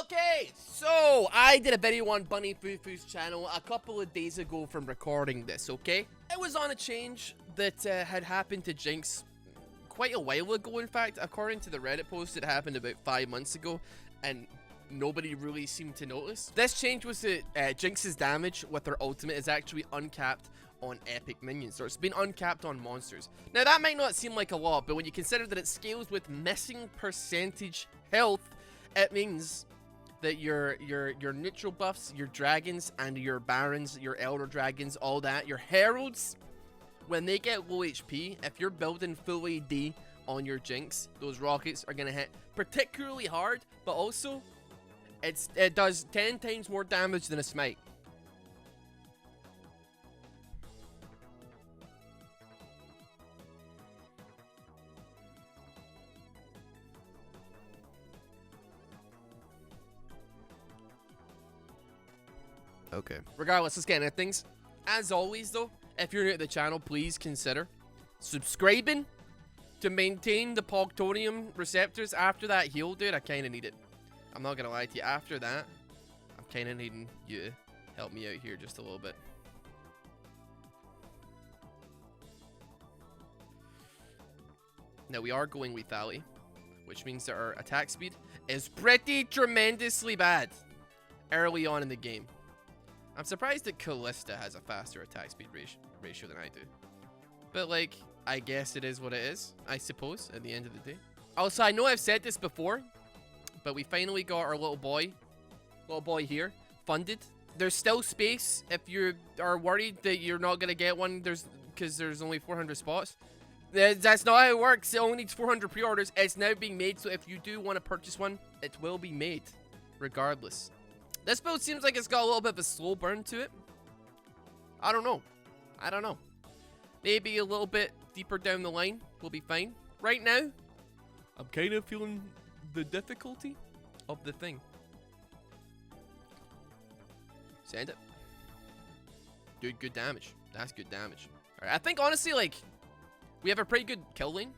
Okay, so I did a video on Bunny Fufu's channel a couple of days ago from recording this, okay? It was on a change that had happened to Jinx quite a while ago, in fact. According to the Reddit post, it happened about 5 months ago, and nobody really seemed to notice. This change was that Jinx's damage with her ultimate is actually uncapped on epic minions, or it's been uncapped on monsters. Now, that might not seem like a lot, but when you consider that it scales with missing percentage health, it means that your neutral buffs, your dragons, and your barons, your elder dragons, all that, your heralds, when they get low HP, if you're building full AD on your Jinx, those rockets are gonna hit particularly hard, but also it does 10 times more damage than a smite. Okay. Regardless, let's get into things. As always, though, if you're new to the channel, please consider subscribing to maintain the Pogtonium receptors. After that heal, dude, I kind of need it. I'm not going to lie to you. After that, I'm kind of needing you to help me out here just a little bit. Now, we are going lethality, which means that our attack speed is pretty tremendously bad early on in the game. I'm surprised that Callista has a faster attack speed ratio than I do. But, like, I guess it is what it is, I suppose, at the end of the day. Also, I know I've said this before, but we finally got our little boy here, funded. There's still space if you are worried that you're not going to get one, because there's only 400 spots. That's not how it works. It only needs 400 pre-orders. It's now being made, so if you do want to purchase one, it will be made, regardless. This build seems like it's got a little bit of a slow burn to it. I don't know. Maybe a little bit deeper down the line will be fine. Right now, I'm kind of feeling the difficulty of the thing. Send it. Dude, good damage. That's good damage. Alright, I think honestly, like, we have a pretty good kill lane.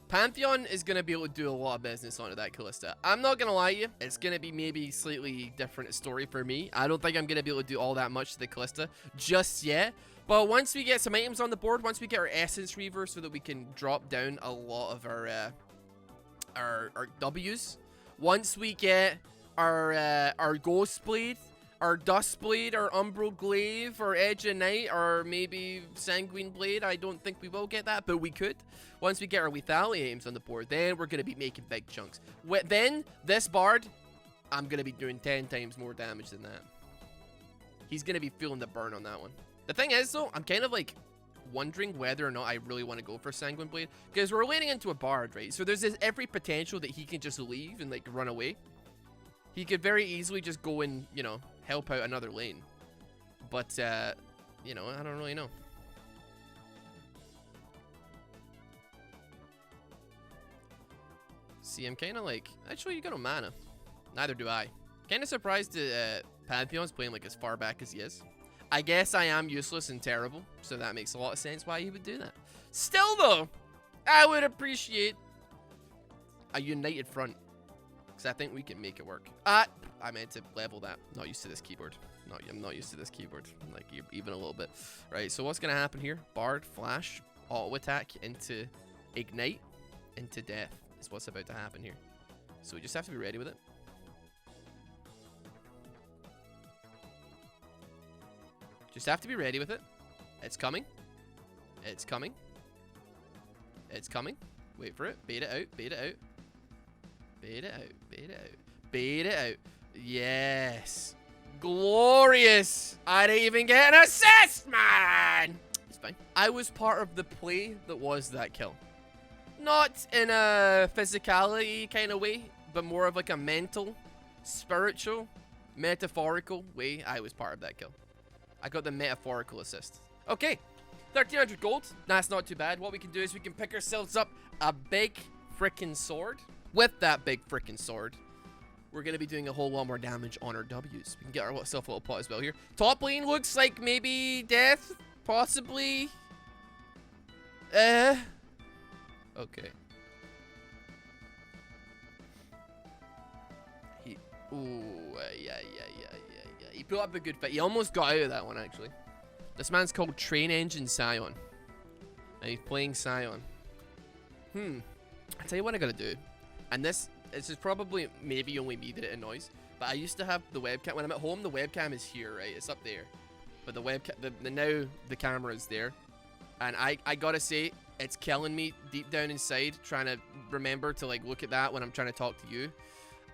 Pantheon is going to be able to do a lot of business onto that Callista. I'm not going to lie to you. It's going to be maybe slightly different story for me. I don't think I'm going to be able to do all that much to the Callista just yet. But once we get some items on the board, once we get our Essence Reaver so that we can drop down a lot of our W's. Once we get our Ghost Blade, our Dust Blade, our Umbral Glaive, our Edge of Night, or maybe Sanguine Blade. I don't think we will get that, but we could. Once we get our lethality aims on the board, then we're going to be making big chunks. Then, this Bard, I'm going to be doing 10 times more damage than that. He's going to be feeling the burn on that one. The thing is, though, I'm kind of, like, wondering whether or not I really want to go for Sanguine Blade. Because we're relating into a Bard, right? So there's every potential that he can just leave and, like, run away. He could very easily just go and, you know, help out another lane. But, you know, I don't really know. See, I'm kind of like, actually, you got no mana. Neither do I. Kind of surprised that Pantheon's playing like as far back as he is. I guess I am useless and terrible, so that makes a lot of sense why he would do that. Still, though, I would appreciate a united front. Because I think we can make it work. I meant to level that. Not used to this keyboard. I'm not used to this keyboard. Like, even a little bit. Right, so what's going to happen here? Bard, Flash, auto attack into Ignite, into Death is what's about to happen here. So we just have to be ready with it. Just have to be ready with it. It's coming. It's coming. It's coming. Wait for it. Bait it out. Bait it out. Bait it out, bait it out, bait it out. Yes. Glorious. I didn't even get an assist, man. It's fine. I was part of the play that was that kill. Not in a physicality kind of way, but more of like a mental, spiritual, metaphorical way. I was part of that kill. I got the metaphorical assist. Okay. 1,300 gold. That's not too bad. What we can do is we can pick ourselves up a big freaking sword. With that big freaking sword, we're going to be doing a whole lot more damage on our W's. We can get ourselves a little pot as well here. Top lane looks like maybe Death, possibly. Okay. Ooh, yeah. He put up a good fight. He almost got out of that one, actually. This man's called Train Engine Scion. And he's playing Scion. I tell you what I gotta do. And this is probably maybe only me that it annoys. But I used to have the webcam. When I'm at home, the webcam is here, right? It's up there. But the webcam, now the camera is there. And I gotta say, it's killing me deep down inside, trying to remember to like look at that when I'm trying to talk to you.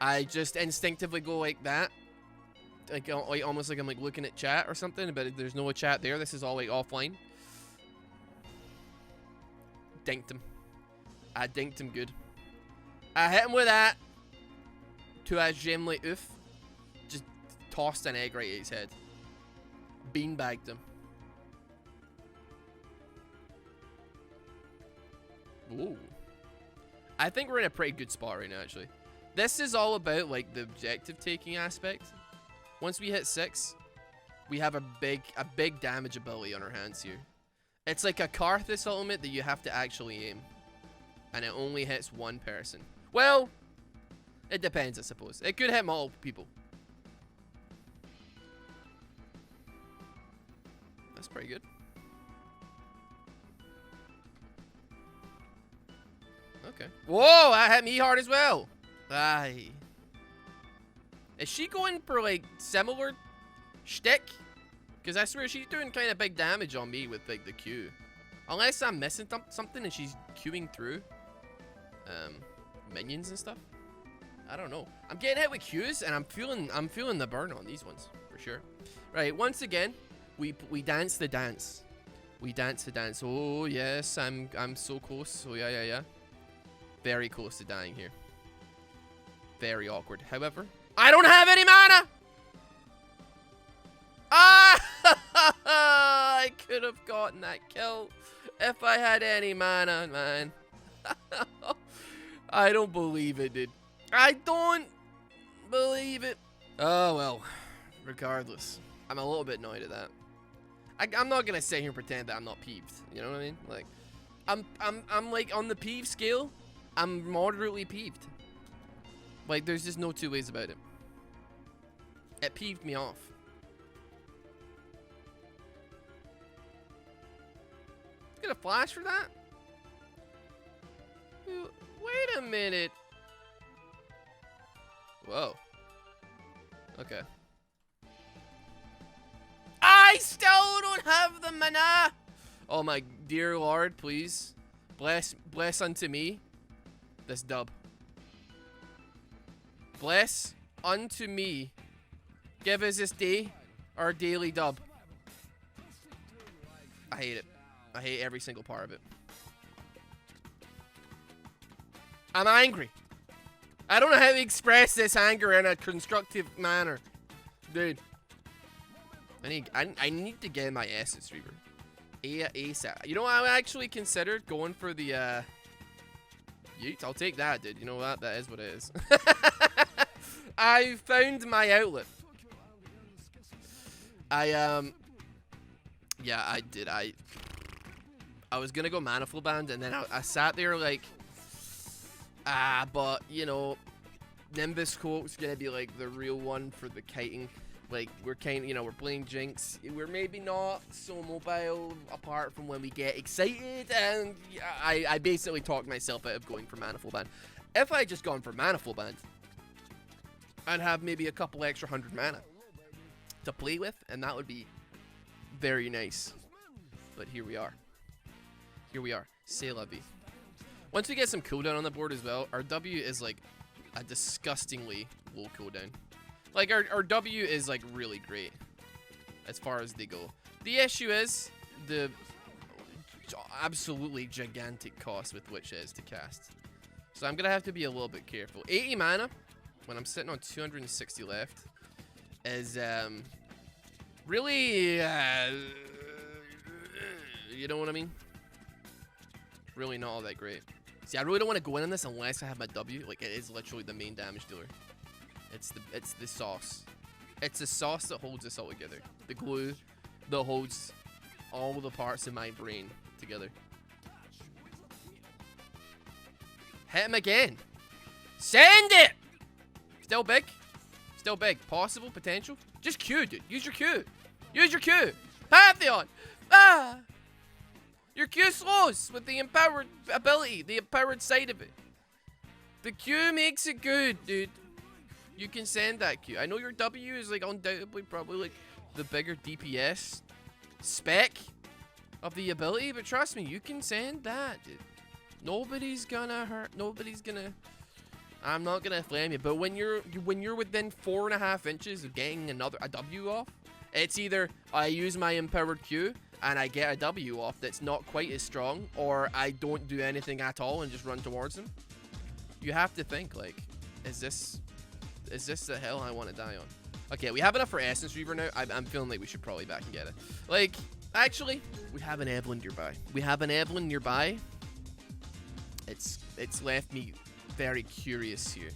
I just instinctively go like that. Like almost like I'm like looking at chat or something, but there's no chat there. This is all like offline. Dinked him. I dinked him good. I hit him with that. To a gemly oof. Just tossed an egg right at his head. Beanbagged him. Ooh. I think we're in a pretty good spot right now, actually. This is all about like the objective taking aspect. Once we hit 6, we have a big damage ability on our hands here. It's like a Karthus ultimate that you have to actually aim. And it only hits one person. Well, it depends, I suppose. It could hit multiple people. That's pretty good. Okay. Whoa, that hit me hard as well. Aye. Is she going for like similar shtick? Because I swear she's doing kind of big damage on me with like the Q. Unless I'm missing something and she's queuing through minions and stuff. I don't know. I'm getting hit with Qs and I'm feeling the burn on these ones for sure. Right, once again, we dance the dance. We dance the dance. Oh yes, I'm so close. Oh yeah. Very close to dying here. Very awkward. However, I don't have any mana! Ah! I could have gotten that kill if I had any mana, man. I don't believe it, dude. I don't believe it. Oh, well. Regardless. I'm a little bit annoyed at that. I'm not gonna sit here and pretend that I'm not peeved. You know what I mean? Like, I'm like, on the peeve scale, I'm moderately peeved. Like, there's just no two ways about it. It peeved me off. Get a flash for that? Wait a minute. Whoa. Okay. I still don't have the mana. Oh my dear Lord, please. Bless unto me this dub. Bless unto me. Give us this day our daily dub. I hate it. I hate every single part of it. I'm angry. I don't know how to express this anger in a constructive manner. Dude. I need to get my Essence Reaver. ASAP. You know what, I actually considered going for the Yeet. I'll take that, dude. You know what? That is what it is. I found my outlet. Yeah, I did. I was gonna go Manifold Band, and then I sat there like, but you know, Nimbus Coat's gonna be like the real one for the kiting. Like, we're kind of, you know, we're playing Jinx. We're maybe not so mobile apart from when we get excited, and I basically talked myself out of going for Manifold Band. If I had just gone for Manifold Band, I'd have maybe a couple extra 100 mana to play with, and that would be very nice. But here we are. Here we are. C'est la vie. Once we get some cooldown on the board as well, our W is like a disgustingly low cooldown. Like, our W is like really great as far as they go. The issue is the absolutely gigantic cost with which it is to cast. So I'm gonna have to be a little bit careful. 80 mana when I'm sitting on 260 left is really you know what I mean? Really not all that great. See, I really don't want to go in on this unless I have my W. Like, it is literally the main damage dealer. It's the sauce. It's the sauce that holds us all together. The glue that holds all the parts of my brain together. Hit him again. Send it! Still big. Still big. Possible, potential. Just Q, dude. Use your Q. Use your Q. Pantheon. Ah! Your Q slows with the empowered ability, the empowered side of it. The Q makes it good, dude. You can send that Q. I know your W is like undoubtedly probably like the bigger DPS spec of the ability, but trust me, you can send that, dude. Nobody's gonna hurt. Nobody's gonna. I'm not gonna flame you, but when you're within 4.5 inches of getting a W off, it's either I use my empowered Q and I get a W off that's not quite as strong, or I don't do anything at all and just run towards him. You have to think like, is this the hell I want to die on? Okay, we have enough for Essence Reaver now. I'm feeling like we should probably back and get it. Like, actually, we have an Evelyn nearby. We have an Evelyn nearby. It's left me very curious here.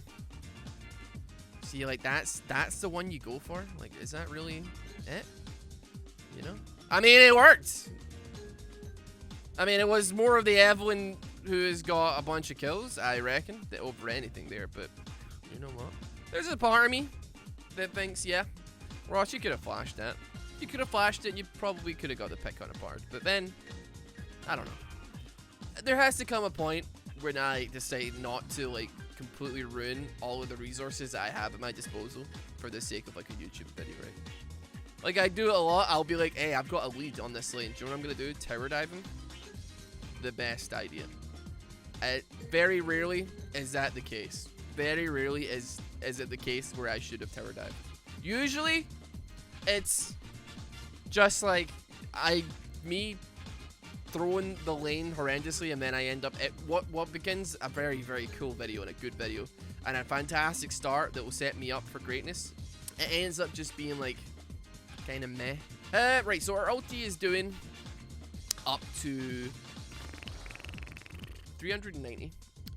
See, like that's the one you go for. Like, is that really it? You know? I mean, it worked. I mean, it was more of the Evelyn who has got a bunch of kills, I reckon, over anything there. But you know what? There's a part of me that thinks, yeah, Ross, you could have flashed that. You could have flashed it, and you probably could have got the pick on a part. But then, I don't know. There has to come a point when I decide not to like completely ruin all of the resources that I have at my disposal for the sake of like a YouTube video, right? Like, I do it a lot. I'll be like, hey, I've got a lead on this lane. Do you know what I'm gonna do? Tower dive him. The best idea. Very rarely is that the case. Very rarely is it the case where I should have tower dived. Usually, it's just like me throwing the lane horrendously, and then I end up at what begins a very, very cool video and a good video and a fantastic start that will set me up for greatness. It ends up just being like kind of meh. Right, so our ulti is doing up to 390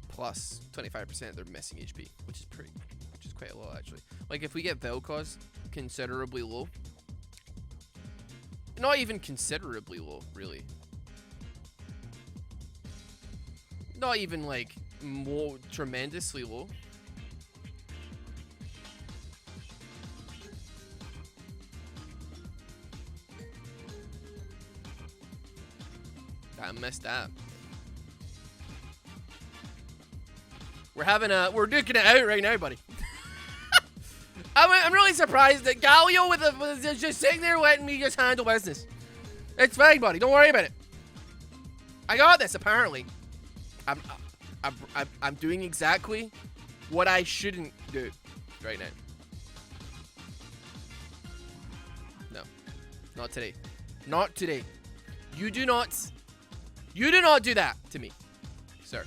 plus 25% of their missing HP, which is quite a lot actually. Like, if we get Vel'Koz considerably low, not even considerably low, really. Not even like more tremendously low. I missed that. We're duking it out right now, buddy. I'm really surprised that Galio was just sitting there letting me just handle business. It's fine, buddy. Don't worry about it. I got this, apparently. I'm doing exactly what I shouldn't do right now. No. Not today. Not today. You do not do that to me, sir.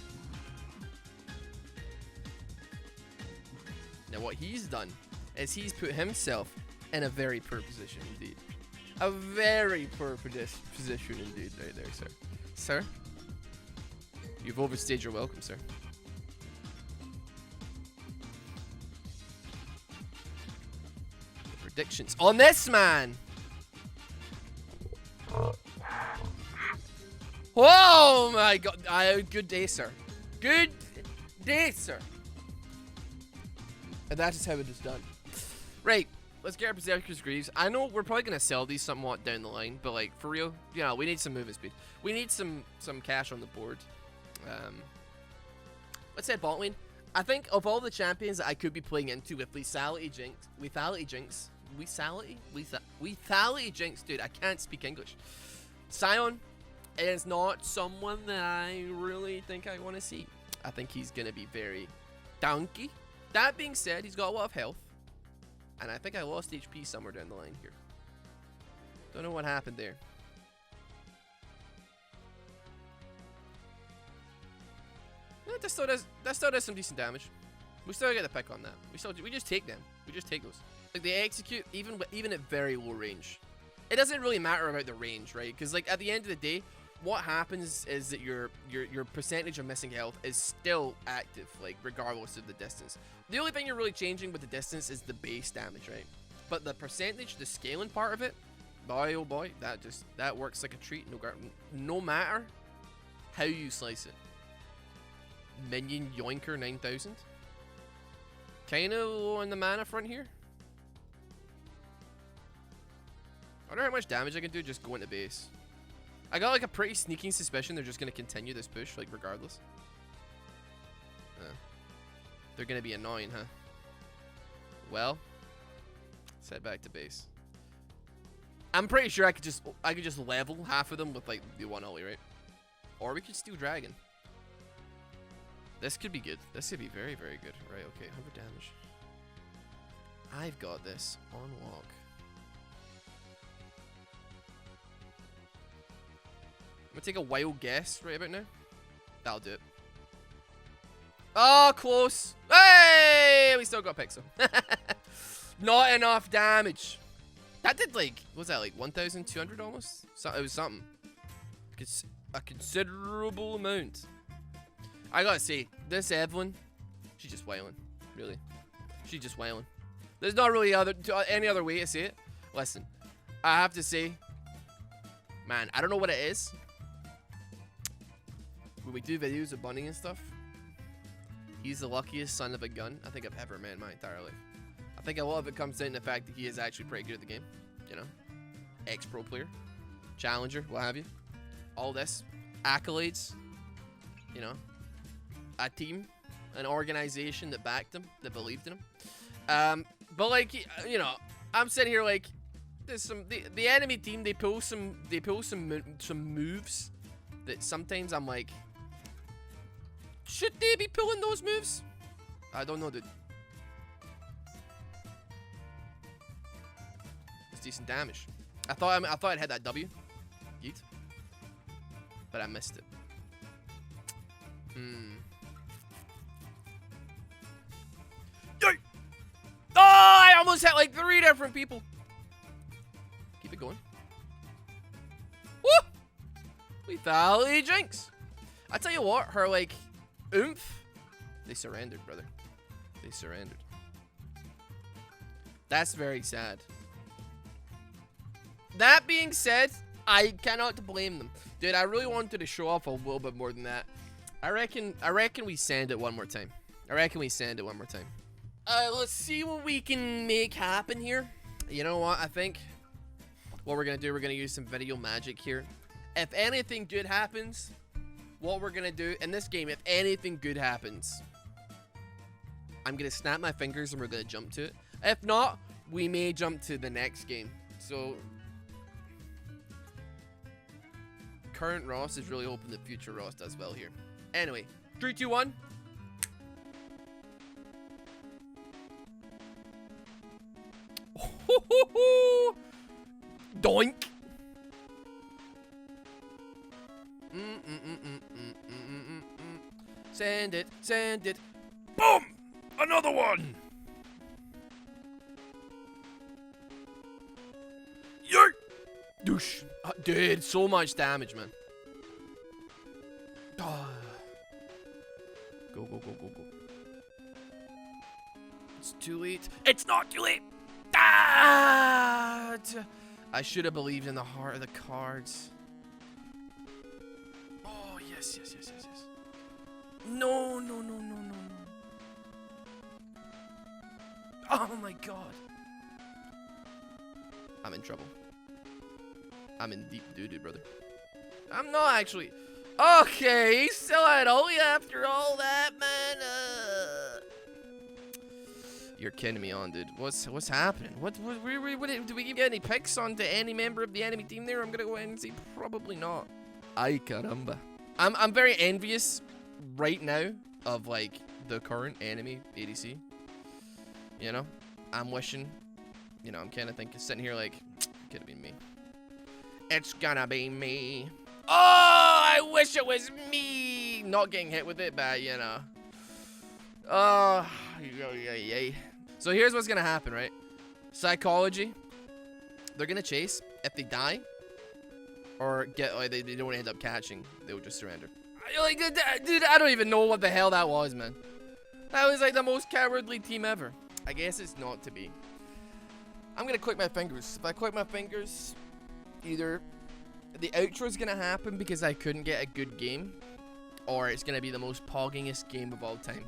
Now what he's done is he's put himself in a very poor position indeed. A very poor position indeed right there, sir. Sir? You've overstayed your welcome, sir. The predictions on this man. Oh my god. Good day, sir. Good day, sir. And that is how it is done. Right. Let's get our Berserker's Greaves. I know we're probably going to sell these somewhat down the line, but like, for real, you know, we need some movement speed. We need some cash on the board. Let's say bot lane. I think of all the champions that I could be playing into with Lethality Jinx, dude, I can't speak English. Sion is not someone that I really think I want to see. I think he's going to be very donkey. That being said, he's got a lot of health. And I think I lost HP somewhere down the line here. Don't know what happened there. That still does some decent damage. We still get the pick on that. We just take them. We just take those. Like, they execute even at very low range. It doesn't really matter about the range, right? Because like at the end of the day, what happens is that your percentage of missing health is still active, like regardless of the distance. The only thing you're really changing with the distance is the base damage, right? But the percentage, the scaling part of it, boy oh boy, that works like a treat. No matter how you slice it. Minion Yoinker 9000. Kind of low on the mana front here. I wonder how much damage I can do just going to base. I got like a pretty sneaking suspicion they're just gonna continue this push, like regardless. They're gonna be annoying, huh? Well, let's head back to base. I'm pretty sure I could just level half of them with like the one ulti, right? Or we could steal dragon. This could be good. This could be very, very good. Right, okay, 100 damage. I've got this on lock. I'm gonna take a wild guess right about now. That'll do it. Oh, close. Hey! We still got Pixel. Not enough damage. That did like, what was that, like 1,200 almost? So, it was something. A considerable amount. I gotta say, this Evelyn, she's just wailing. Really. She's just wailing. There's not really any other way to say it. Listen, I have to say, man, I don't know what it is. When we do videos of Bunny and stuff, he's the luckiest son of a gun I think I've ever met in my entire life. I think a lot of it comes down to the fact that he is actually pretty good at the game. You know? Ex-pro player. Challenger, what have you. All this. Accolades. You know? A team. An organization that backed him. That believed in him. But like, you know, I'm sitting here like, there's some, the enemy team, they pull some moves that sometimes I'm like, should they be pulling those moves? I don't know, dude. It's decent damage. I thought I'd had that W. Yeet. But I missed it. Yay! Oh, I almost had like 3 different people. Keep it going. Woo! We finally Jinx. I tell you what, her like oomph. They surrendered, brother. They surrendered. That's very sad. That being said, I cannot blame them. Dude, I really wanted to show off a little bit more than that. I reckon we sand it one more time. Let's see what we can make happen here. You know what? I think what we're gonna do, we're gonna use some video magic here. If anything good happens, what we're gonna do in this game, if anything good happens, I'm gonna snap my fingers and we're gonna jump to it. If not, we may jump to the next game. So current Ross is really hoping that future Ross does well here. Anyway, 3, 2, 1. Doink. Send it, send it. Boom! Another one. Yeet! Douche. Dude, so much damage, man. Go, go, go, go, go. It's too late. It's not too late. Ah! I should have believed in the heart of the cards. Oh, yes, yes, yes, yes, yes. No, no, no, no, no, no. Oh, my God. I'm in trouble. I'm in deep doo-doo, brother. I'm not actually. Okay, he's still at Ulti after all that, man. You're kidding me on, dude. What's happening? What do we get any picks onto any member of the enemy team there? I'm gonna go ahead and say probably not. Ay caramba. I'm very envious right now of like the current enemy ADC. You know, I'm wishing. You know, I'm kind of thinking, sitting here like, could have been me. It's gonna be me. Oh, I wish it was me. Not getting hit with it, but you know. Oh, yay. So here's what's gonna happen, right? Psychology. They're gonna chase. If they die, or get, like, they don't end up catching, they'll just surrender. Like, dude, I don't even know what the hell that was, man. That was like the most cowardly team ever. I guess it's not to be. I'm gonna click my fingers. If I click my fingers, either the outro's gonna happen because I couldn't get a good game, or it's gonna be the most poggingest game of all time.